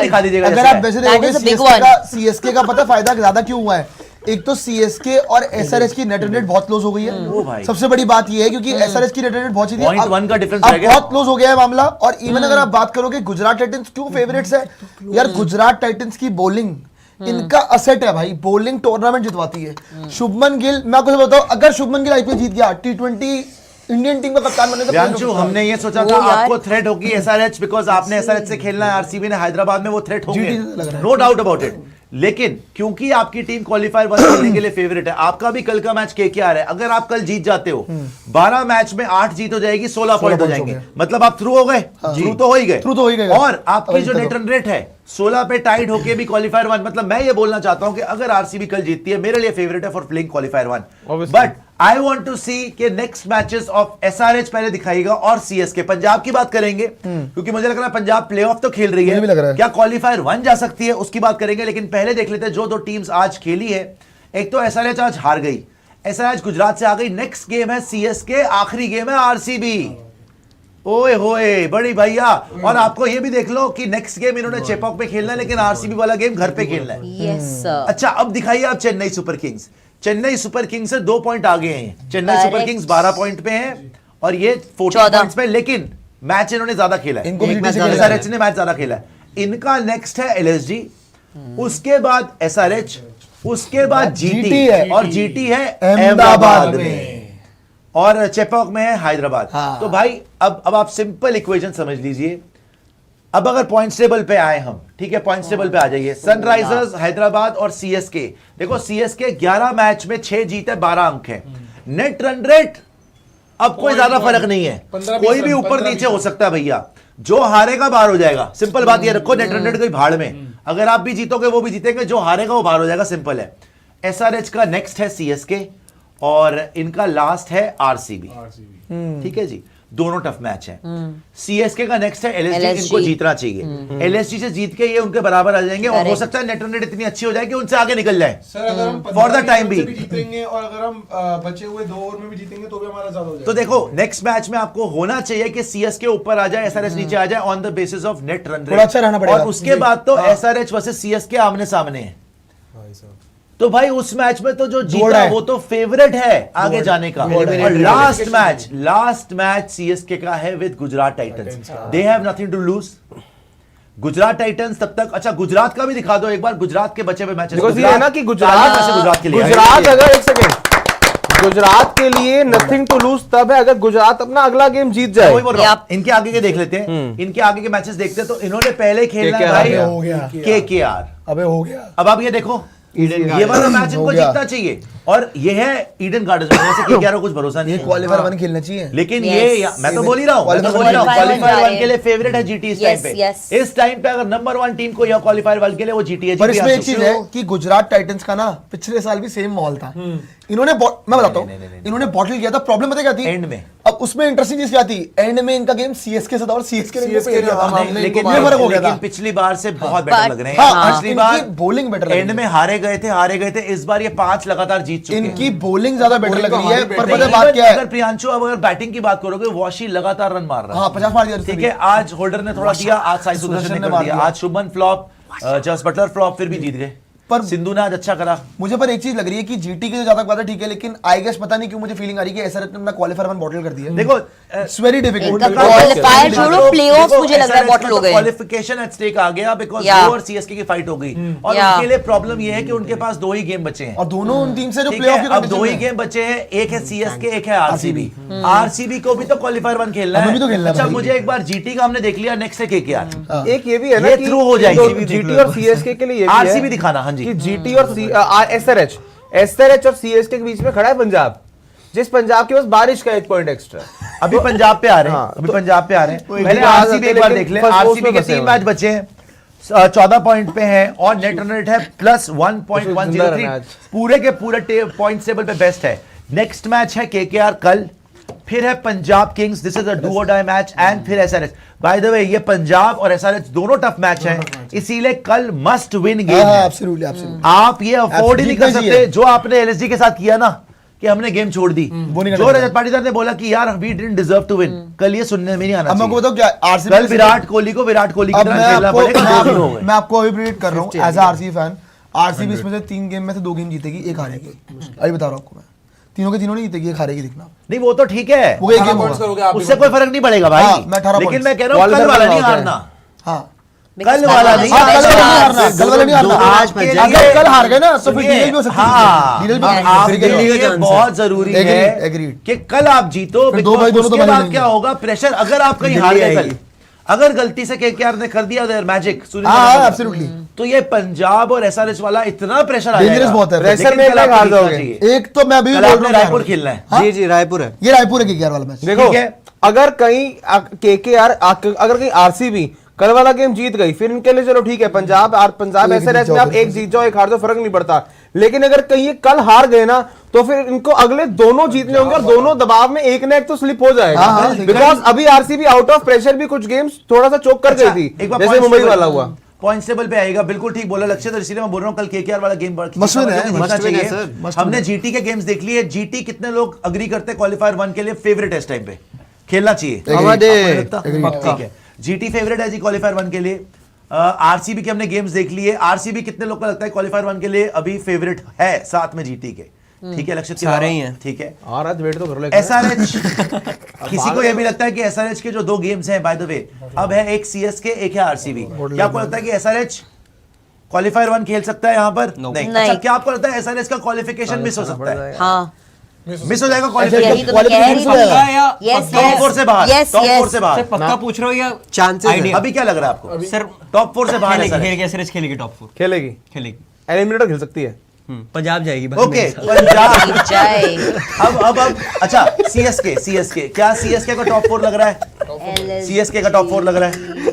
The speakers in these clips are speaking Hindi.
दिखा दीजिएगा। अगर आप वैसे देखोगे सीएसके का पता फायदा ज्यादा क्यों हुआ है, एक तो सीएसके और एसआरएच की नेट रेट बहुत क्लोज हो गई है, सबसे बड़ी बात ये है क्योंकि एसआरएच की नेट रेट बहुत सी थी, अब बहुत क्लोज हो गया है मामला। और इवन अगर आप बात करोगे गुजरात टाइटंस क्यों फेवरेट्स है यार, गुजरात टाइटंस की बॉलिंग इनका असेट है भाई, बॉलिंग टूर्नामेंट जितवाती है। शुभमन गिल, मैं आपको बताऊं, अगर शुभमन गिल आईपीएल जीत गया, टी20 इंडियन टीम का कप्तान बनने से हमने ये सोचा था आपको थ्रेट होगी एसआरएच, बिकॉज आपने एसआरएच से खेलना है, आरसीबी ने हैदराबाद में, वो थ्रेट होगी, नो डाउट अबाउट इट। लेकिन क्योंकि आपकी टीम क्वालिफायर वन खेलने के लिए फेवरेट है, आपका भी कल का मैच केकेआर है, अगर आप कल जीत जाते हो 12 मैच में 8 जीत हो जाएगी, 16 पॉइंट हो जाएंगे, मतलब आप थ्रू हो गए, थ्रू तो हो ही गए। और आपकी जो नेट रन रेट है 16 पे टाइड होके भी क्वालिफायर वन, मतलब मैं ये बोलना चाहता हूं कि अगर आरसीबी कल जीतती है, मेरे लिए फेवरेट है for playing qualifier one. But I want to see कि नेक्स्ट मैचेस ऑफ एसआरएच पहले दिखाएगा और सीएसके। पंजाब की बात करेंगे क्योंकि मुझे लग रहा है पंजाब प्लेऑफ तो खेल रही है, क्या क्वालिफायर वन जा सकती है उसकी बात करेंगे। लेकिन पहले देख लेते हैं जो दो टीम्स आज खेली है। एक तो एसआरएच आज हार गई, एसआरएच गुजरात से आ गई, नेक्स्ट गेम है सीएसके, आखिरी गेम है आरसीबी। ओए होए बड़ी भैया, और आपको ये भी देख लो कि नेक्स्ट गेम इन्होंने चेपॉक पे खेलना है, लेकिन आरसीबी वाला गेम घर पे खेलना है। अच्छा अब दिखाइए आप Chennai super Kings. Chennai super Kings से 2 पॉइंट आगे हैं, चेन्नई सुपर किंग्स 12 पॉइंट पे हैं और ये 14 पॉइंट्स पे, लेकिन मैच इन्होंने ज्यादा खेला है, एसआरएच ने मैच ज्यादा खेला है। इनका नेक्स्ट है एलएसजी, उसके बाद एसआरएच, उसके बाद जीटी और जीटी है अहमदाबाद में, और चेपॉक में है हैदराबाद। तो भाई अब आप सिंपल इक्वेशन समझ लीजिए। अब अगर पॉइंट्स टेबल पे आए हम, ठीक है, पॉइंट्स टेबल पे आ जाइए, सनराइजर्स हैदराबाद और सीएसके। देखो सीएसके 11 मैच में 6 जीत है, 12 अंक है। नेट रन रेट अब कोई ज्यादा फर्क नहीं है, कोई भी ऊपर नीचे हो सकता है भैया, जो हारेगा बाहर हो जाएगा। सिंपल बात ये रखो, नेट रन रेट कोई भाड़ में, अगर आप भी जीतोगे वो भी जीतेंगे, जो हारेगा वो बाहर हो जाएगा, सिंपल है। एसआरएच का नेक्स्ट है सीएसके और इनका लास्ट है आरसीबी, ठीक है जी, दोनों टफ मैच है। सीएसके का नेक्स्ट है एलएसजी, इनको जीतना चाहिए, एलएसजी से जीत के ये उनके बराबर आ जाएंगे और हो सकता है नेट रन रेट इतनी अच्छी हो जाए कि उनसे आगे निकल जाए फॉर द टाइम भी जीतेंगे, और अगर हम बचे हुए 2 ओवर में भी जीतेंगे तो भी हमारा ज्यादा हो जाएगा। तो देखो नेक्स्ट मैच में आपको होना चाहिए कि सीएसके ऊपर आ जाए, एसआरएच नीचे आ जाए on the basis of net run rate, अच्छा रहना पड़ेगा। और उसके बाद तो एसआरएच वर्सेस सीएसके आमने सामने है। तो भाई उस मैच में तो जो जीता वो तो फेवरेट है आगे जाने का। और लास्ट मैच सीएसके का है with Gujarat Titans, they have nothing to lose. Gujarat Titans तब तक, अच्छा गुजरात का भी दिखा दो एक बार, गुजरात के बचे हुए मैचेस है ना कि गुजरात के लिए, गुजरात अगर एक सेकेंड, गुजरात के लिए नथिंग टू लूज तब है अगर गुजरात अपना अगला गेम जीत जाए। इनके आगे के देख लेते हैं, इनके आगे के मैचेस देखते हैं। तो इन्होंने पहले खेलना है भाई केकेआर, अबे हो गया। अब आप ये देखो ये वाला मैच इनको जीतना चाहिए, और ये है ईडन गार्डन्स में, वैसे केकेआर को कुछ भरोसा नहीं है, क्वालिफायर वन खेलना चाहिए, लेकिन ये मैं तो बोल ही रहा हूँ, क्वालिफायर वन के लिए फेवरेट है जीटी इस टाइम पे। इस टाइम पे अगर नंबर 1 टीम को या क्वालिफायर वन के लिए वो जीटी है। पर इसमें एक चीज है कि गुजरात टाइटंस का ना पिछले साल भी सेम माहौल था, इन्होंने मैं बताता हूँ, इन्होंने बॉटल किया था। प्रॉब्लम पता क्या थी एंड में, अब उसमें इंटरेस्टिंग चीज क्या थी, एंड में इनका गेम सीएसके से था और सीएसके ने लेकिन पिछली बार से बहुत बेटर लग रहे हैं। पिछली बार बॉलिंग बेटर, एंड में हारे गए थे, इस बार ये 5 लगातार जीत चुके हैं। इनकी बॉलिंग ज्यादा बेटर लग रही है। पर पता बात क्या है, अगर प्रियांशु अब अगर बैटिंग की बात करोगे, वॉशी लगातार रन मार रहा है, 50 मार दिया, ठीक है। आज होल्डर ने थोड़ा दिया, आज साई सुदर्शन ने कर दिया, आज शुभमन फ्लॉप, जस बटलर फ्लॉप, फिर भी जीत गए। पर सिंधु ने आज अच्छा करा। मुझे पर एक चीज लग रही है कि जीटी की जो ज्यादा बात है ठीक है, लेकिन आई गेस पता नहीं क्यों मुझे फीलिंग आ रही है कि एसआरएच ने अपना क्वालिफायर वन बॉटल कर दिया। देखो इट्स वेरी डिफिकल्ट, क्वालिफायर छोड़ो प्लेऑफ्स मुझे लग रहा है बॉटल हो गए, क्वालिफिकेशन एट स्टेक आ गया बिकॉज़ वो और सीएसके की फाइट हो गई, और उनके लिए प्रॉब्लम ये है कि उनके पास 2 ही गेम बचे हैं, और दोनों उन टीम से जो प्लेऑफ की अब 2 ही गेम बचे हैं, एक है सीएसके, एक है आरसीबी। आरसीबी को भी तो क्वालिफायर वन खेलना है। अच्छा मुझे एक बार जीटी का हमने देख लिया, नेक्स्ट है केकेआर। एक ये भी है ना कि थ्रू हो जाएगी जीटी और सीएसके के लिए आरसीबी दिखाना, हां जी, कि जीटी और एसआरएच और सीएसके के बीच में खड़ा है पंजाब, जिस पंजाब के पास बारिश का 1 पॉइंट एक्स्ट्रा। अभी पंजाब पे आ रहे हैं, अभी पंजाब पे आ रहे हैं। पहले आरसीबी एक बार देख ले, आरसीबी के 3 मैच बचे हैं, 14 पॉइंट पे हैं और नेट रन रेट है +1.103, पूरे के पूरे पॉइंट टेबल पे बेस्ट है। नेक्स्ट मैच है केकेआर कल, फिर है Punjab Kings, this is a do और डाई मैच, एंड फिर एसआरएच। बाय द वे ये पंजाब और एसआरएच दोनों टफ मैच हैं, इसीलिए कल मस्ट विन गेम है। आप ये अफोर्ड ही नहीं कर सकते जो आपने एलएसजी के साथ किया ना, कि हमने गेम छोड़ दी। नहीं जो रजत पाटीदार ने बोला कि यार we didn't deserve to win, कल ये सुनने में नहीं आना अब मैं चाहिए। बताऊं क्या आरसीबी कल विराट कोहली को विराट कोहली की अब तरह मैं खेलना आपको पड़ेगा, 2 दिन हो गए। मैं आपको अभी प्रेडिक्ट कर रहा हूँ एज आरसीबी फैन, आरसीबी इसमें से 3 गेम में से 2 गेम जीतेगी, 1 हारेगी। अभी बता रहा हूँ आपको मैं, तीनों के तीनों नहीं जीतेगी, 1 हारेगी, दिखना। नहीं वो तो ठीक है, वो एक गेम points करोगे होगा, आप भी उससे कोई फर्क नहीं पड़ेगा भाई। हाँ, मैं 18 लेकिन points। मैं कह रहा हूँ कल वाला नहीं हारना, हाँ कल वाला नहीं हाँ, कल वाला नहीं हारना। हारना, कल वाला नहीं हारना। आपके लिए- अगर कल हार गए ना तो फिर सुनिए, डीएल भी हो सकती है, हाँ, डीएल भी हो सकती है, आपके फिर क्या लिए होगा? बहुत जरूरी है Agreed, agreed। कि कल आप जीतो, फिर दो because भाई दोनों तो उसके बने बाद रहेंगे। क्या होगा, प्रेशर अगर आप कहीं हार गए कल, अगर गलती से केकेआर ने कर दिया देयर मैजिक, हाँ एब्सोल्युटली, तो ये पंजाब और एसआरएच वाला इतना प्रेशर आ Dangerous जाएगा। बहुत है। लेकिन प्रेशर में कल आपको हार जीतना जाओगे। चाहिए। एक तो मैं अभी भी कल बोल आपने रहा हूँ रायपुर हार। खेलना है। हाँ? जी जी रायपुर है। ये रायपुर है केकेआर वाला मैच। देखो ठीक है। अगर कहीं केकेआर अगर कहीं आरसीबी कल वाला गेम जीत गई, फिर इनके लिए चलो ठीक है, पंजाब तो ऐसे एक रेस जीत में आप जाओ, एक जीत जाओ एक हार जाओ फर्क नहीं पड़ता। लेकिन अगर कहीं ये कल हार गए ना तो फिर इनको अगले दोनों जीतने होंगे और दोनों दबाव में एक ना एक तो स्लिप हो जाएगा। हाँ, बिकॉज अभी आरसीबी आउट ऑफ प्रेशर भी कुछ गेम्स थोड़ा सा चोक कर गई थी, एक बार जैसे मुंबई वाला हुआ। पॉइंट्स टेबल पे आएगा, बिल्कुल ठीक बोला लक्ष्य, तो इसीलिए मैं बोल रहा हूँ कल केकेआर वाला गेम मस्ट विन है, मस्ट विन है सर, हमने जीटी के गेम्स देख लिए, जीटी कितने लोग अग्री करते हैं क्वालिफायर 1 के लिए फेवरेट है इस टाइम पे, खेलना चाहिए। हमारे आपको नहीं लगता? ठीक है, जीटी फेवरेट है जी क्वालिफायर 1 के लिए। आरसीबी के हमने गेम्स देख लिए, आरसीबी कितने लोग को लगता है क्वालिफायर 1 के लिए अभी फेवरेट है, साथ में जीटी के। ठीक है लक्षित, सारे ही हैं। ठीक है। और आज वेट तो कर लो। एसआरएच किसी को यह भी लगता है कि एसआरएच के जो 2 गेम्स हैं बाय द वे, अब है एक सीएसके एक है आरसीबी, क्या आपको लगता है कि एसआरएच क्वालिफायर 1 खेल सकता है यहाँ पर? नहीं। नहीं। अच्छा क्या आपको लगता है एसआरएच का क्वालिफिकेशन मिस हो सकता है? हाँ मिस हो जाएगा यही क्वालिफिकेशन, तो मैं कह रही पक्का या हूँ। यस टॉप 4 से बाहर, यस टॉप 4 से सर बाहर। पक्का पूछ रहे हो या चांसेस है। आइडिया? अभी क्या लग रहा है आपको? सर टॉप 4 से बाहर है खेलेगी SRH। खेलेगी एसआरएच खेलेगी टॉप 4 खेलेगी, खेलेगी। एलिमिनेटर खेल सकती है। पंजाब जाएगी बस ओके मेरे साथ। पंजाब। जय अब अच्छा सीएसके क्या सीएसके का टॉप 4 लग रहा है? सीएसके का टॉप 4 लग रहा है?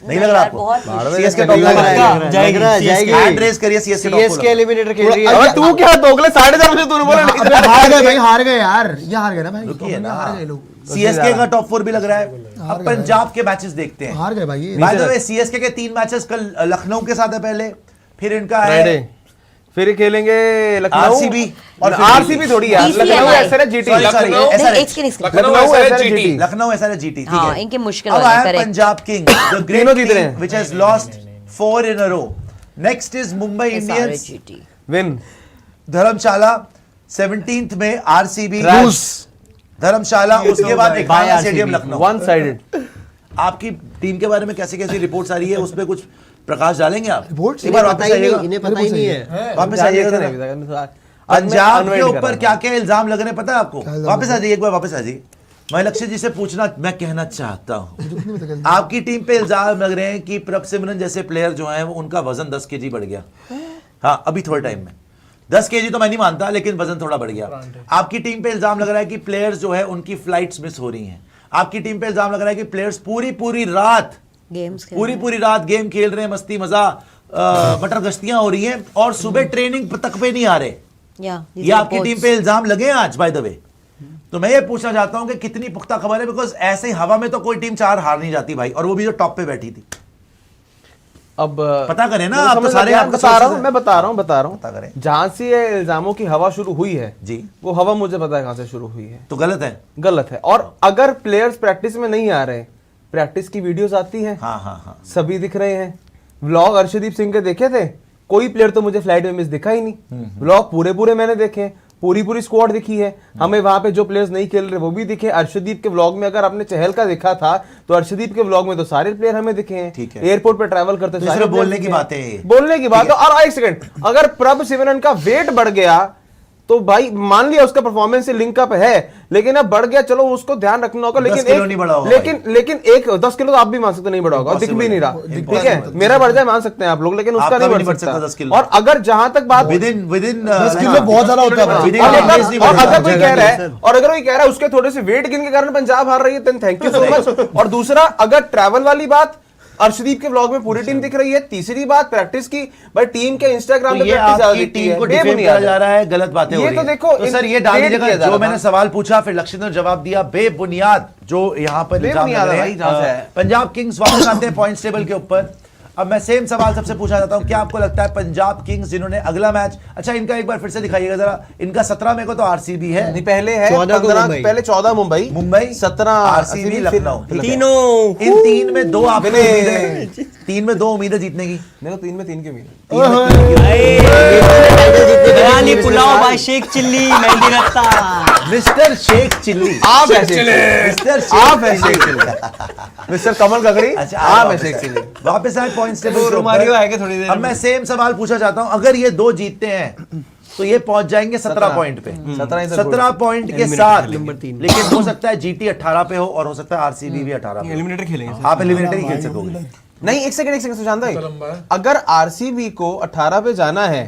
नहीं लग रहा आपको? सीएसके टॉप लग रहा है? जाएगी जाएगी। हैंड रेस करिए सीएसके टॉप 4 सीएसके एलिमिनेटर खेल रही अब है। तू क्या दोगले 4:30 बजे तूने बोला नहीं था। हार गए भाई, हार गए यार, ये हार गए ना भाई, रुकिए ना, हार गए लोग, सीएसके का टॉप 4 भी लग रहा है। अब पंजाब के मैचेस देखते हैं। हार गए भाई ये। बाय द वे सीएसके के 3 मैचेस कल लखनऊ के साथ है पहले, फिर इनका है फ्राइडे फिर खेलेंगे लखनऊ आरसीबी और और फिर आरसीबी थोड़ी यार, DCMI। Lucknow SRH GT. Sorry, sorry, Lucknow- SRH। नहीं, एक के नहीं Lucknow SRH GT. Lucknow SRH GT, ठीक हाँ, है। इनके मुश्किल अब वाले, आया correct। Punjab Kings, the great तीनों जीत रहे टीम हैं। Which has lost 4 in a row. Next is Mumbai Indians, SRH win Dharamshala 17th में आरसीबी, Trash। धर्मशाला, उसके बाद एक By stadium RCB। Lucknow. One sided. आपकी टीम के बारे में कैसी कैसी रिपोर्ट्स आ रही है, उस पर कुछ प्रकाश डालेंगे आप? Reports? एक बार वापस आइएगा, इन्हें पता ही नहीं है। वापस आइएगा जरा। पंजाब के ऊपर क्या क्या इल्जाम लग रहे हैं पता है आपको? वापस आ जाइए, एक बार वापस आ जाइए। मैं लक्ष्य जी से पूछना, मैं कहना चाहता हूँ, आपकी टीम पे इल्जाम लग रहे हैं कि प्रभ सिमरन जैसे प्लेयर जो हैं वो उनका वजन 10 kg बढ़ गया। हाँ अभी थोड़े टाइम में 10 kg तो मैं नहीं मानता, लेकिन वजन थोड़ा बढ़ गया। आपकी टीम पे इल्जाम लग रहा है कि प्लेयर्स जो है उनकी फ्लाइट्स मिस हो रही हैं। आपकी टीम पे इल्जाम लग रहा है कि प्लेयर्स पूरी रात गेम्स पूरी रात गेम खेल रहे हैं, मस्ती मजा बटर गश्तियां हो रही हैं और सुबह ट्रेनिंग तक पे नहीं आ रहे। ये आपकी टीम पे इल्जाम लगे हैं आज बाय द वे। तो मैं ये पूछना चाहता हूं कि कितनी पुख्ता खबर है, बिकॉज ऐसे ही हवा में तो कोई टीम 4 हार नहीं जाती भाई, और वो भी जो टॉप पे बैठी थी। अब पता करें ना, मुझे आप तो समझ सारे लग गया, आपके बता रहा हूँ, sources मैं बता रहा हूँ पता करें। जहां से ये इल्जामों की हवा शुरू हुई है जी, वो हवा मुझे पता है कहां से शुरू हुई है। तो गलत है। गलत है। और अगर प्लेयर्स प्रैक्टिस में नहीं आ रहे, प्रैक्टिस की वीडियोस आती हैं, हाँ सभी दिख रहे हैं। व्लॉग अर्शदीप सिंह के देखे थे, कोई प्लेयर तो मुझे फ्लाइट में मिस दिखा ही नहीं। व्लॉग पूरे मैंने देखे, पूरी स्क्वाड दिखी है हमें। वहां पे जो प्लेयर्स नहीं खेल रहे वो भी दिखे। अर्शदीप के व्लॉग में अगर आपने चहल का देखा था तो अर्शदीप के व्लॉग में तो सारे प्लेयर हमें दिखे हैं। ठीक है। एयरपोर्ट पे ट्रैवल करते तो सारे सिर्फ players बोलने की दिखे बातें हैं। हैं। बोलने की बात है। और एक सेकंड, अगर प्रभ सिमरन का वेट बढ़ गया तो भाई मान लिया उसका परफॉर्मेंस से लिंक अप है, लेकिन अब बढ़ गया, चलो उसको ध्यान रखना होगा। 10 किलो नहीं बढ़ा होगा लेकिन एक 10 किलो तो आप भी मान सकते नहीं बढ़ा होगा, दिख भी नहीं रहा। ठीक है, मेरा बढ़ जाए मान सकते हैं आप लोग, लेकिन उसका आपका नहीं भी बढ़ 10 किलो। सकता। और अगर जहां तक बात विद इन 10 किलो बहुत ज्यादा होता है भाई। Within- और English नहीं अगर बढ़ेगा। कोई कह रहा है उसके थोड़े से वेट गिन के कारण पंजाब हार रही है, then thank you so much. और दूसरा, अगर ट्रैवल वाली बात, अर्शदीप के व्लॉग में पूरी टीम दिख रही है। तीसरी बात, प्रैक्टिस की भाई टीम के इंस्टाग्राम तो पे ये प्रैक्टिस ज्यादा आपकी दिखती टीम है, को डिफेम बेबुनियाद किया जा रहा है, गलत बातें हो ये रही तो हैं। देखो, तो सर ये डाल डेट दीजिएगा, किया जा जो रहा मैंने था। सवाल पूछा फिर लक्षित ने जवाब दिया, बेबुनियाद जो यहाँ पर इल्जाम बेबुनियाद लग है रहे भाई, जहाँ से हैं। है। पंजाब किंग्स वापस आते हैं पॉइंट्स टेबल के ऊपर। अब मैं सेम सवाल सबसे पूछा जाता हूं, क्या आपको लगता है पंजाब किंग्स जिन्होंने अगला मैच, अच्छा इनका एक बार फिर से दिखाइएगा जरा, इनका 17 में को तो आरसीबी है, नहीं पहले है 14 को 15 मुंबई। पहले 14 मुंबई, मुंबई 17 आरसीबी लखनऊ, तीनों इन तीन में दो आपको मैंने- उम्मीद है, तीन में दो उम्मीद है जीतने की। मेरे को 3 में 3 के मिले। बिरयानी पुलाव बाय शेख चिल्ली मेहंदी रत्ता। मिस्टर शेख चिल्ली, आप ऐसे मिस्टर आप ऐसे मिस्टर कमल गगड़ी, अच्छा आप ऐसे चिल्ली। वापस आए पॉइंट्स टेबल तो के रोमारियो ऊपर। आएगा थोड़ी देर अब में। मैं सेम सवाल पूछा चाहता हूं, अगर ये दो जीतते हैं तो ये पहुंच जाएंगे 17 पॉइंट पे, 17 पॉइंट के साथ, नंबर 3। लेकिन हो सकता है जीटी 18 पे हो और हो सकता है आरसीबी भी 18 पे हो। एलिमिनेटर खेलेंगे आप एलिमिनेटर ही खेल सकोगे। नहीं, एक सेकंड सुशांत भाई, लंबा है। अगर आरसीबी को 18 पे जाना है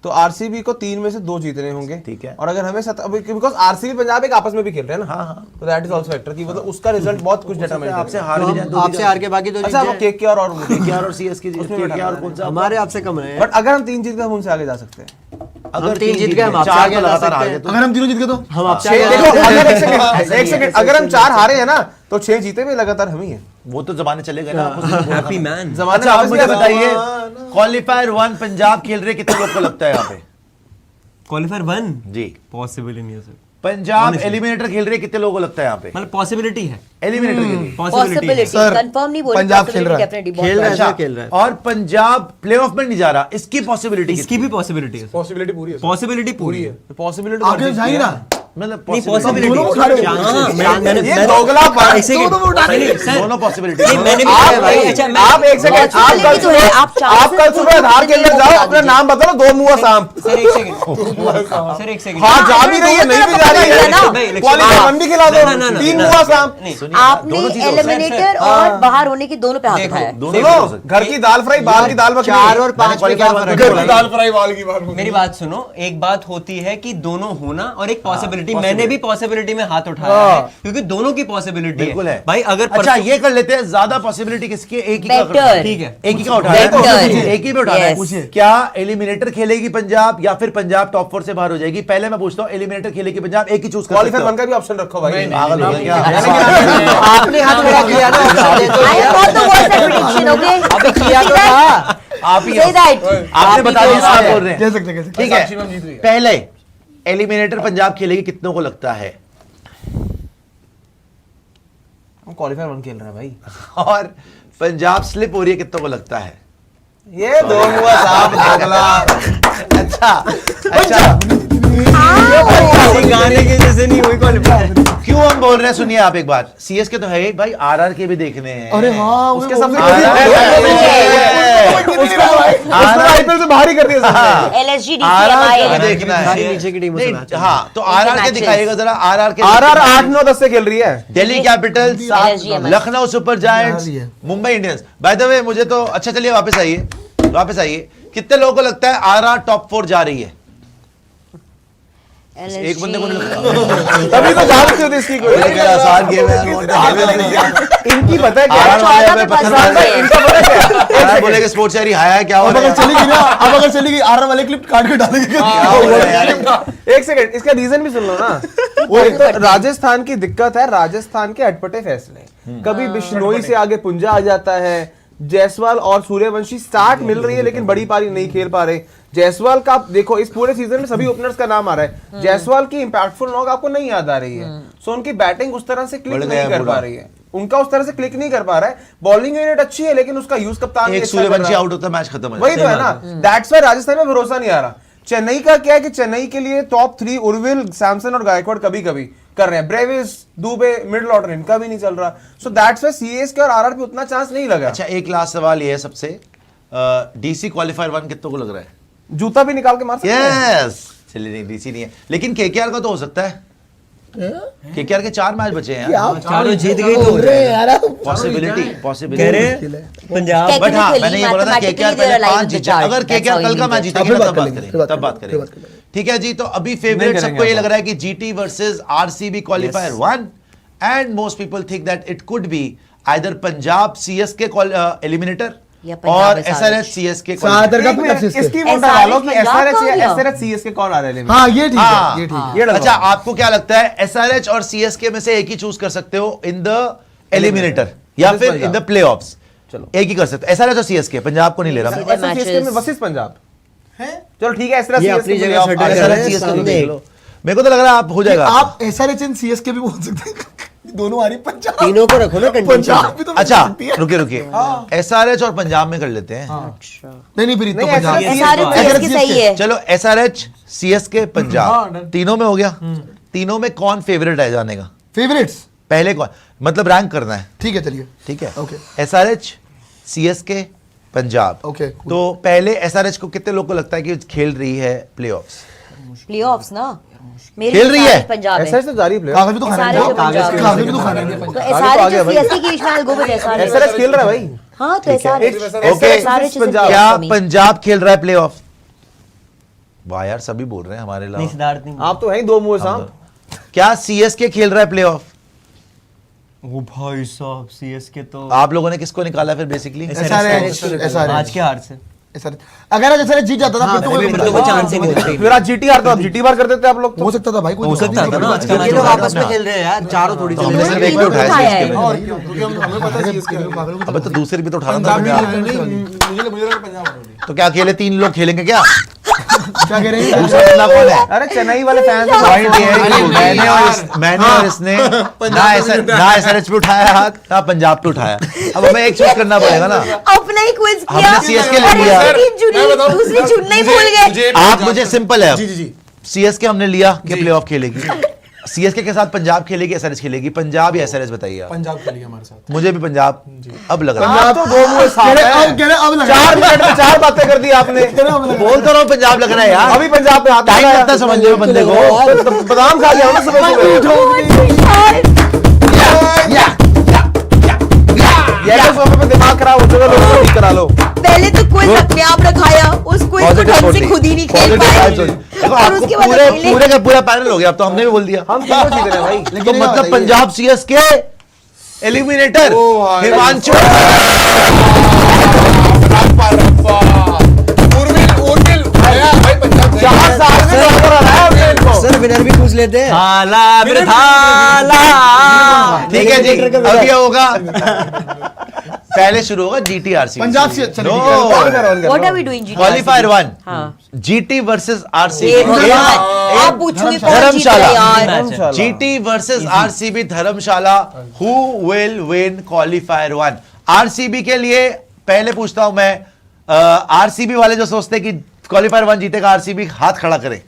तो आरसीबी को 3 में से 2 जीतने होंगे, ठीक है। और अगर हमें बिकॉज आरसीबी पंजाब एक आपस में भी खेल रहे हैं ना, हाँ। तो दैट इज आल्सो फैक्टर कि मतलब उसका रिजल्ट बहुत कुछ डिटरमाइन आपसे करेगा। हार भी जाए, दो भी आपसे हार के बाकी तो अच्छा, वो केकेआर और KKR और सीएसके KKR कौन सा हमारे आपसे कम रहे हैं। बट अगर हम 3 जीत गए हम उनसे आगे जा सकते हैं। अगर तीन जीत गए, हम आपसे चार आगे तो जा लगातार सकते हार हैं। गए तो अगर हम तीनों जीत गए तो हम आपसे देखो, आगे अगर ऐसा एक ही सेकंड है, अगर हम 4 हारे हैं ना तो 6 जीते भी लगातार हम ही हैं। वो तो जमाने चले गए ना, आपको सिर्फ बोलना हैप्पी था। मैन। जमाने अच्छा आप वापस मुझे गए। बताइए, क्वालिफायर 1 पंजाब खेल रहे, कितने लोग को लगता है यहाँ पे? क्वालिफायर 1 जी, पॉसिबल ही नहीं है सर। पंजाब एलिमिनेटर खेल रहे, कितने लोगों को लगता है यहाँ पे मतलब पॉसिबिलिटी है, एलिमिनेटर के लिए? पॉसिबिलिटी सर, कंफर्म नहीं बोल पंजाब खेल रहा है। खेल रहा है अच्छा, सर, खेल रहा है। और पंजाब प्लेऑफ में नहीं जा रहा, इसकी पॉसिबिलिटी इसकी भी पॉसिबिलिटी है, पॉसिबिलिटी पूरी है सर। पॉसिबिलिटी पूरी है। पॉसिबिलिटी आगे जाएंगे ना, मतलब नहीं possibility- दोनों को पॉसिबिलिटी उठा रहे हो। ये दोगला बात। एक सेकंड नहीं, सर, दोनों पॉसिबिलिटी नहीं, मैंने भी आप कहा भाई, अच्छा मैं आप एक सेकंड, आप Possibility कल तो है, सुबह आप आप कल सुबह आधार केंद्र जाओ, अपना नाम बताओ, 2 मुआ सांप। सर एक सेकंड सर एक सेकंड हाँ, जा भी रही है, नहीं भी जा रही है ना। क्वालिफायर 1 भी खिला दो, ना, ना, ना, 3 ना, मुआ ना, सांप। नहीं, आपने दोनों चीज़ हो एलिमिनेटर सकता और बाहर होने की दोनों पे हाथ देखो, उठाया। दोनों सुनो, चीज़ हो सकती घर की दाल फ्राई, बाहर की दाल मखनी। 4 और 5 में क्या qualifier फर्क one है? दाल फ्राई वाल की बात मेरी बात सुनो, एक बात होती है कि दोनों होना और एक पॉसिबिलिटी, मैंने भी पॉसिबिलिटी में हाथ उठाया है क्योंकि दोनों की पॉसिबिलिटी बिल्कुल है भाई। अगर अच्छा ये कर लेते हैं, ज्यादा पॉसिबिलिटी किसकी? एक ही का Better। करना है। ठीक है, एक ही का उठाना Better। है, एक ही पे उठाना है। Yes। क्या एलिमिनेटर खेलेगी पंजाब या फिर पंजाब टॉप 4 से बाहर हो जाएगी? पहले मैं पूछता हूँ, एलिमिनेटर खेलेगी पंजाब, एक ही चूज कर सकते क्वालिफायर हो। 1 का भी ऑप्शन रखो भाई। पागल हो गए क्या? आपने हाथ खड़ा किया ना, ऑप्शन दे दो I यार। thought the was a prediction, okay? अबे किया तो था। आप ही Say that। आपने बता दिया, आप बोल रहे कह हैं। सकते कह सकते। ठीक है, पहले एलिमिनेटर पंजाब खेलेगी, कितनों को लगता है? हम क्वालिफायर 1 खेल रहे हैं भाई। और पंजाब स्लिप हो रही है, कितनों को लगता है? ये 2 मुआ सांप दोगला। अच्छा अच्छा, किसी गाने के जैसे नहीं हुई क्वालिफायर। क्यों हम बोल रहे हैं? सुनिए आप एक बात, सीएसके तो है ही भाई, आरआर के भी देखने हैं। अरे हाँ, उसके वो- सबसे वो- उसको आईपीएल से बाहर ही कर दिया सर। LSG आरआर DCMI का भी देखना है। सारी नीचे की टीमों से नहीं, मैच है। हाँ तो आरआर के matches। दिखाइएगा जरा, आरआर के। आरआर 8-9-10 से खेल रही है। Delhi Capitals, LSG Lucknow super giants, रही है। Mumbai Indians. By the way मुझे तो अच्छा, चलिए वापस आइए, वापस आइए। कितने लोगों को लगता है आरआर टॉप 4 जा रही है? एक बंदे को नहीं लगता। तभी तो जानती होती इसकी कोई। आसान गेम है। इनकी पता है क्या आरआर वाले चौदह हमें पे पसंद पसंद है। है। इनका पता है क्या? आरआर बोलेगे स्पोर्ट्स यारी हाया है, क्या हो अब रहा अगर है? चली गई ना, अब अगर चली गई आर वाले क्लिप काट के डालेंगे। क्या हो रहा है यार? एक सेकंड, इसका रीजन भी सुन लो ना। वो एक तो राजस्थान की दिक्कत है, राजस्थान के अटपटे फैसले। कभी बिश्नोई से आगे पुंजा आ जाता है, जायसवाल और सूर्यवंशी स्टार्ट मिल रही है लेकिन बड़ी पारी नहीं खेल पा रहे। जायसवाल का देखो, इस पूरे सीजन में सभी ओपनर्स का नाम आ रहा है, जायसवाल की इंपैक्टफुल नॉक आपको नहीं याद आ रही है। सो उनकी बैटिंग उस तरह से क्लिक बढ़ नहीं गया कर पूरा। पा रही है, उनका उस तरह से क्लिक नहीं कर पा रहा है। बॉलिंग यूनिट अच्छी है लेकिन उसका यूज कप्तान एक सूर्यवंशी आउट होता है, मैच खत्म हो वही तो जाता है ना। दैट्स व्हाई राजस्थान में भरोसा नहीं आ रहा। चेन्नई का क्या है कि चेन्नई के लिए टॉप 3 उर्विल, सैमसन और गायकवाड़ कभी कभी कर रहे हैं। ब्रेविस, दुबे, मिडिल ऑर्डर इनका भी नहीं चल रहा। सो दैट्स व्हाई सीएसके और आरआर पे उतना चांस नहीं लगा। अच्छा एक लास्ट सवाल ये है सबसे, डीसी क्वालिफायर 1 कितनों को लग रहा है? जूता भी निकाल के मार सकते हैं। यस, चलिए नहीं डीसी नहीं है, लेकिन केकेआर का तो हो सकता है। केकेआर के 4 मैच बचे हैं यार। चारों जीत गई तो पॉसिबिलिटी कह पॉसिबिलिटी। रहे पंजाब। बट हाँ, मैंने ये बोला था Mathematically केकेआर they are पहले aligned 5 with the जीते, chart. अगर That's केकेआर how कल you का need मैच it. जीतेगी ना फिर तब बात बात करेंगे, करेंगे, फिर तब बात बात करेंगे। करेंगे। ठीक है जी, तो अभी फेवरेट नहीं सबको करेंगे ये लग रहा है कि GT versus RCB qualifier 1 and most people think that it could be either Punjab CSK eliminator या पंजाब और SRH। SRH CSK. सादर का एक मतलब मिनट, सीएसके। इसकी वो SRH डलवा लो कि पंजाब एसआरएच का या हो गया। एसआरएच सीएसके कौन आ रहा है। हाँ ये ठीक है, ये ठीक है। ये डलवा। अच्छा आपको क्या लगता है, एसआरएच और सीएसके में से एक ही चूज कर सकते हो इन द एलिमिनेटर या फिर इन द प्लेऑफ्स? चलो एक ही कर सकते एसआरएच और सीएसके, पंजाब को नहीं ले रहा मैं। सीधे सीएसके में मैचेस वर्सेस पंजाब है चलो ठीक है, इस तरह ये अपनी CSK जगह आप settle आगे कर बढ़े। रहे हैं। CSK को सामने देख लो। मेरे को तो लग रहा है आप हो जाएगा आप एसआरएच एंड सीएसके भी बोल सकते हैं दोनों आ रही पंजाब तीनों को रखो ना पंजाब कंटेंशन भी तो अच्छा सकती है। रुकिए रुकिए एसआरएच और पंजाब में कर लेते हैं। नहीं फिर तो नहीं, पंजाब SRH एसआरएच सीएसके सही है। चलो एसआरएच सीएसके हाँ, पंजाब done. तीनों में हो गया। तीनों में कौन फेवरेट है जाने का? फेवरेट्स पहले कौन, मतलब रैंक करना है, ठीक है चलिए ठीक है? Okay. SRH CSK Punjab. Okay, cool. तो पहले एसआरएच को कितने लोग को लगता है कि खेल रही है प्लेऑफ्स? प्लेऑफ्स ना मेरे खेल रही है। हिसाब से पंजाब ऐसा है। तो जारी प्लेयर कागज भी तो खाना है SRH पंजाब। कागज भी तो खाना है तो आगे तो एसआरएच आगे और भाई। सीएसके के बीच में गो विद एसआरएच। एसआरएच खेल रहा है भाई। हाँ तो एसआरएच ओके एसआरएच पंजाब। क्या पंजाब खेल रहा है प्लेऑफ? वाह यार सभी बोल रहे हैं हमारे नहीं अलावा। सिद्धार्थ नहीं। आप तो हैं ही दो मुंह सांप। क्या सीएसके खेल रहा है प्लेऑफ? ओ भाई साहब सीएसके तो आप लोगों ने किसको निकाला फिर बेसिकली? एसआरएच आज के हार से अगर आज एसआरएच जीत जाता था फिर तो कोई फिर तो कोई चांस ही नहीं होता। फिर आज जीटी हारता, अब जीटी बार कर देते आप लोग तो। हो सकता था भाई कोई हो सकता था ना आज का ये लोग मैच। आपस में खेल रहे हैं यार, चारों थोड़ी तो चल हमने रहे सिर्फ हैं। एक पे उठाया उठाया CSK है। में। और क्यों? क्योंकि हमें पता है सीएसके अबे तो दूसरे भी तो उठाना था पंजाब भी पंजाब। नहीं, मुझे लगा पंजाब होगी। तो क्या अकेले 3 लोग खेलेंगे क्या? क्या कह रहे हैं दूसरा बंदा कौन है? अरे चेन्नई वाले फैंस पॉइंट ये है कि मैंने और इसने ना एसआरएच पे उठाया हाथ ना पंजाब पे उठाया। अब हमें एक चूज करना पड़ेगा ना। अपना ही क्विज किया हमने CSK ले और लिया। दूसरी चुनी, मैं बताऊं? दूसरी चुनना ही भूल गए। आप मुझे सिंपल है, जी जी जी सीएसके हमने लिया कि प्लेऑफ खेलेगी, सीएसके के साथ पंजाब खेलेगी एसआरएच खेलेगी, पंजाब या एसआरएच बताइए आप। पंजाब खेली हमारे साथ। मुझे भी पंजाब अब लग रहा है। पंजाब तो दो मुंह सांप है। अब लगा 4 मिनट में 4 बातें कर दी आपने। बोल तो रहा हूँ पंजाब लग रहा है यार। अभी पंजाब पे हाथ टाइम लगाया। लगता समझ रहे हो बंदे को। तो बादाम खा गया ना सुबह ये तो सोफे पे दिमाग खराब हो चुका, लोगों को ठीक करा लो। पहले तो क्विज अपने आप रखाया, उस क्विज को ढंग से खुद ही नहीं खेल पाए देखो और आपको उसके बाद पूरे अकेले- पूरे का पूरा पैनल हो गया, अब तो हमने भी बोल दिया। हम तीनों जीत रहे हैं भाई। तो मतलब पंजाब सीएसके एलिमिनेटर हिमांशु। पंजाब 4 साल में नौकर आ रहा है हमने इनको। सर विनर भी पूछ लेते हैं। थाला मेरे थाला। ठीक है जी, अब ये होगा पहले शुरू होगा जीटीआरसी पंजाब से चलो व्हाट आर वी डूइंग जी? क्वालिफायर 1 हाँ जीटी वर्सेस ये आरसीबी। भगवान, आप पूछोगे कौन जीत रहा धर्मशाला। है यार? GT versus RCB Dharamshala, who will win qualifier 1? RCB के लिए पहले पूछता हूं मैं, आरसीबी वाले जो सोचते हैं कि क्वालिफायर 1 जीतेगा आरसीबी, हाथ खड़ा करें।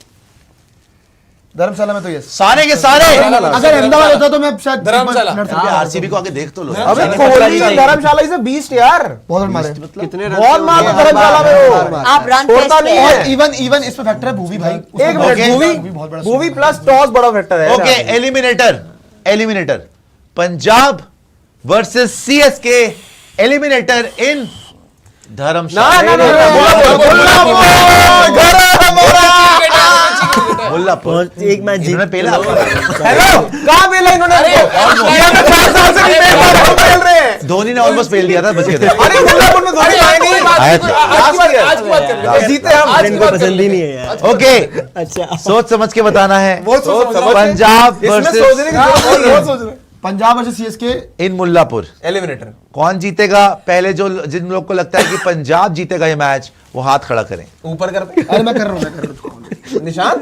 धर्मशाला में तो यस सारे के सारे। अगर अहमदाबाद होता तो मैं शायद धर्मशाला। लड़ सकता। आरसीबी को आगे देख तो लो। अबे कोहली धर्मशाला इज अ बीस्ट यार। बहुत रन मारे कितने बहुत मार धर्मशाला में वो। आप रन छोड़ता टेस्ट नहीं पे है। और इवन इसमें फैक्टर है भूवी भाई। एक minute, Okay. Movie plus toss बड़ा फैक्टर है। Okay eliminator Punjab versus CSK eliminator in ना धर्मशाला। ना ना मुल्लापुर एक मैच जीत इन्होंने पहला हेलो कहां पेला इन्होंने हमको? ये हमें 4 साल से नहीं पेल रहे हैं। धोनी ने ऑलमोस्ट फेल दिया था, बच गए थे। अरे मुल्लापुर में धोनी आए नहीं। आया था। आज की बात कर रहे जीते हम। इनको पसंद ही नहीं है यार। ओके अच्छा सोच समझ के बताना है। समझ पंजाब इसमें सोचने वर्सेस की जरूरत नहीं है। सोच रहे पंजाब वर्सेस सीएसके इन मुल्लापुर एलिमिनेटर कौन जीतेगा? पहले जो जिन लोग को लगता है कि पंजाब जीतेगा ये मैच, वो हाथ खड़ा करें। ऊपर करते अरे मैं कर रहा हूँ निशान।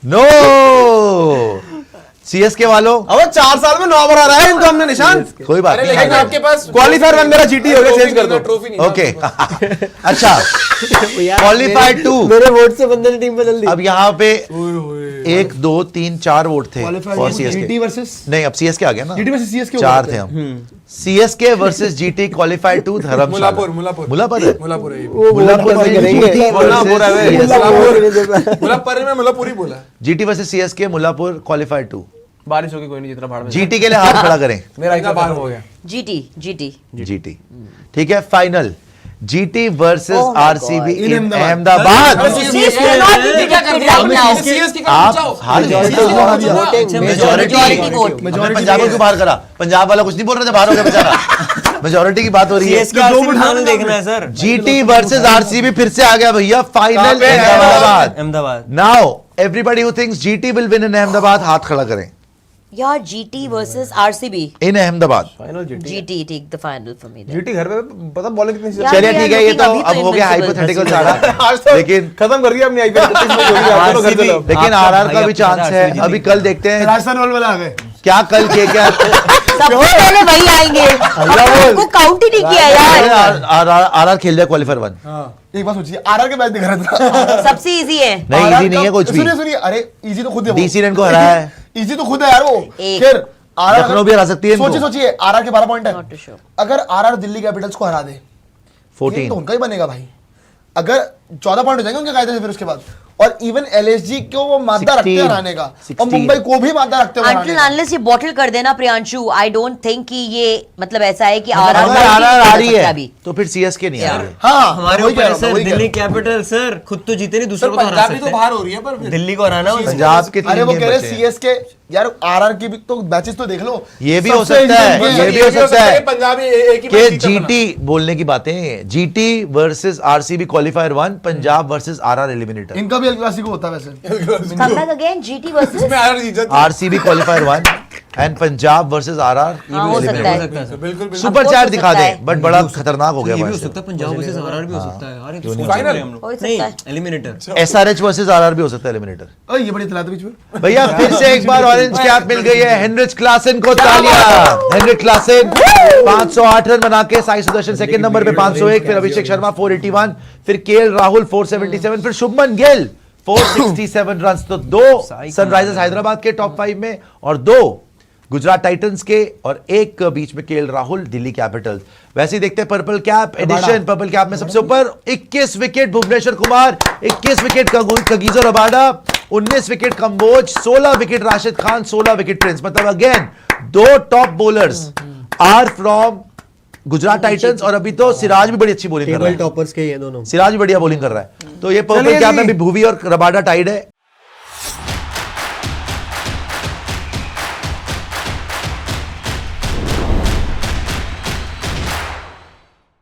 नो सीएसके वालों अब 4 साल में 9 बार आ रहा है इनको हमने निशान। कोई बात लेकिन नहीं। आपके पास क्वालिफायर 1 मेरा जीटी हो गया, चेंज कर दो। ट्रॉफी नहीं। ओके अच्छा क्वालिफाइड 2। मेरे वोट से बंदे ने टीम बदल दी। अब यहाँ पे 1 2 3 4 वोट थे और जीटी सीएसके वर्सेस नहीं, अब सीएसके आ गया ना, जीटी वर्सेस सीएसके 4 थे हम। सीएसके वर्सेस जीटी क्वालिफाइड 2 धर्मशाला। मुल्लापुर मुल्लापुर है? मुल्लापुर है ये। मुल्लापुर में करेंगे। GT मुल्लापुर है वे। versus- मुल्लापुर में मुल्लापुर ही बोला। GT versus CSK Mullapur qualified 2। बारिश होगी कोई नहीं जितना भाड़ में। जीटी के लिए हाथ खड़ा करें। मेरा इतना बाहर हो गया। जीटी जीटी जीटी ठीक है। Final GT versus Oh my RCB God. इन अहमदाबाद। आप हार गए। मेजॉरिटी वोट हमने पंजाब को क्यों बाहर करा? पंजाब वाला कुछ नहीं बोल रहा था, बाहर हो गया बेचारा। मेजोरिटी की बात हो रही है। सीएसके आरसीबी फाइनल देखना है सर। जीटी वर्सेस आरसीबी फिर से आ गया भैया, final Ahmedabad. Ahmedabad. Now everybody who thinks GT will win in Ahmedabad हाथ खड़ा करें। यार GT versus RCB, in Ahmedabad. Final GT GT take the final for me. GT घर पे पता बॉलिंग कितनी यार, चलिए we are ठीक है, ये looking तो अभी तो अब हो गया invincible। हाइपोथेटिकल सारा, आज तो लेकिन खत्म कर दिया अपनी आईपीएल। लेकिन आरआर का भी चांस है। अभी कल देखते हैं राजस्थान रोल वाला आ गए। क्या कल के क्या सबसे पहले वही आएंगे, उनको काउंट ही नहीं किया यार। आरआर खेल जाए क्वालिफायर 1। एक बात सोचिए, आरआर के मैच दिख रहा था। सबसे इजी है। नहीं इजी नहीं है कुछ भी। सुनिए, अरे इजी तो खुद है, डीसी ने इनको हराया है। इजी तो खुद है यार वो। एक। फिर आरआर लखनऊ भी हरा सकती है इनको। सोचिए आरआर के 12 पॉइंट है। Not too sure। अगर आरआर दिल्ली कैपिटल्स को हरा दे 14 तो उनका ही बनेगा भाई। अगर 14 पॉइंट हो जाएंगे उनके कायदे से फिर उसके बाद, और इवन एलएसजी को वो मादा रखते हैं 16, हराने का, और 16 मुंबई को भी मादा रखते हैं हराने Until का। unless ये बॉटल कर देना प्रियांशु, आई डोंट थिंक कि ये मतलब ऐसा है कि अगर आरआर आरआर आ रही है तो फिर सीएसके नहीं आ रही है। हाँ, हमारे वही कह ऊपर रहा हूँ, सर वही कह दिल्ली रहा कैपिटल सर खुद तो जीते नहीं, दूसरों सर को तो हरा पंजाबी सकते तो हैं। बाहर हो रही है, पर फिर दिल्ली को हराना हो पंजाब के हूँ। अरे 3 वो गेम कह रहे बचे हैं। सीएसके यार, आरआर की भी तो मैचेस तो देख लो। ये भी हो सबसे सकता है, easy ये game भी हो सकता है पंजाबी एक ही कि मैच जीता बना। जीटी बोलने की बातें हैं। GT versus RCB qualifier 1, Punjab versus RR eliminator. इनका भी एल क्लासिको होता है वैसे। Come back again, GT versus इसमें आरआर जीत जाती है। RCB qualifier 1 and Punjab versus RR. हाँ, हो सकता है। बिल्कुल बिल्कुल। सुपर हो चैट सकता दिखा दे, है। बट बड़ा खतरनाक हो गया ये भी हो वैसे। सकता है, पंजाब वर्सेस आरआर भी हो सकता है। अरे तो सोच फाइनल? रहे हैं हम लोग। हो सकता नहीं, है। एलिमिनेटर। एसआरएच वर्सेस आरआर भी हो सकता है एलिमिनेटर। ओए ये बड़ी तलात बीच में। भैया फिर से एक बार ऑरेंज कैप मिल गई है हेनरिच क्लासन को। तालियां। हेनरिच क्लासन 508 रन बना के, साई सुदर्शन सेकंड नंबर पे 501, फिर अभिषेक शर्मा 481, फिर केएल राहुल 477, फिर शुभमन गिल 467 रन। तो 2 सनराइजर्स हैदराबाद के टॉप 5 में और 2 गुजरात टाइटंस के, और एक बीच में केएल राहुल दिल्ली कैपिटल्स। वैसे ही देखते हैं purple cap edition. Purple cap में सबसे ऊपर 21 wicket Bhuvneshwar Kumar, 21 wicket Kagiso Rabada, 19 wicket Kamboj, 16 wicket Rashid Khan, 16 wicket Prince. मतलब again 2 top bowlers are from Gujarat titans, और अभी तो सिराज भी बड़ी अच्छी बॉलिंग कर रहा टेबल है। टॉपर्स के ये दोनों। सिराज भी बढ़िया बॉलिंग कर रहा है। तो ये पर्पल कैप में भी भुवी और रबाडा टाइड है।